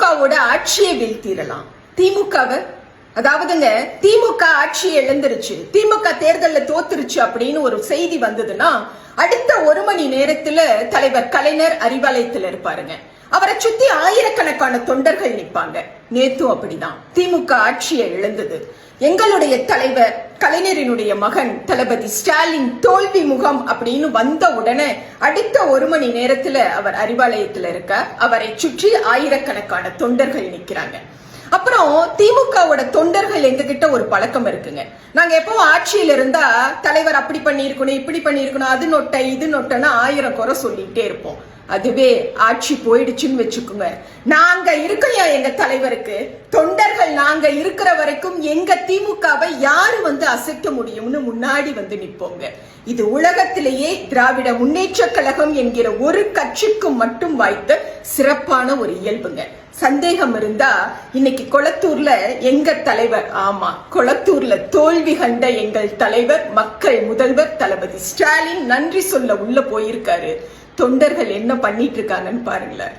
திமுகவோட ஆட்சியை வீழ்த்திடலாம். திமுகவை அதாவதுங்க திமுக ஆட்சி இழந்துருச்சு, திமுக தேர்தல்ல தோத்துருச்சு அப்படின்னு ஒரு செய்தி வந்ததுன்னா அடுத்த ஒரு மணி நேரத்துல தலைவர் கலைஞர் அறிவாலயத்துல இருப்பாருங்க. அவரை சுத்தி ஆயிரக்கணக்கான தொண்டர்கள் நிற்பாங்க. நேத்தும் அப்படிதான் திமுக ஆட்சியை இழந்தது. எங்களுடைய தலைவர் கலைஞரினுடைய மகன் தளபதி ஸ்டாலின் தோல்வி முகம் அப்படின்னு வந்த உடனே அடுத்த ஒரு மணி நேரத்துல அவர் அறிவாலயத்துல இருக்க, அவரை சுற்றி ஆயிரக்கணக்கான தொண்டர்கள் நிக்கிறாங்க. அப்புறம் திமுகவோட தொண்டர்கள் எங்ககிட்ட ஒரு பழக்கம் இருக்குங்க. நாங்க எப்பவும் ஆட்சியில இருந்தா தலைவர் அப்படி பண்ணிருக்கணும், இப்படி பண்ணிருக்கணும், அது நொட்டை இது நொட்டைன்னு 1000 குறை சொல்லிட்டே இருப்போம். அதுவே ஆட்சி போயிடுச்சுன்னு வச்சுக்கோங்க, நாங்க இருக்கோம் எங்க தலைவருக்கு, தொண்டர்கள் நாங்க இருக்கிற வரைக்கும் எங்க திமுகவை யாரு அசைக்க முடியும்னு முன்னாடி நிப்போங்க. இது உலகத்திலேயே திராவிட முன்னேற்ற கழகம் என்கிற ஒரு கட்சிக்கு மட்டும் வாய்த்த சிறப்பான ஒரு இயல்புங்க. சந்தேகம் இருந்தா இன்னைக்கு கொளத்தூர்ல எங்க தலைவர், ஆமா கொளத்தூர்ல தோல்வி கண்ட எங்கள் தலைவர் மக்கள் முதல்வர் தளபதி ஸ்டாலின் நன்றி சொல்ல உள்ள போயிருக்காரு. தொண்டர்கள் என்ன பண்ணிட்டு இருக்காங்கன்னு பாருங்களேன்.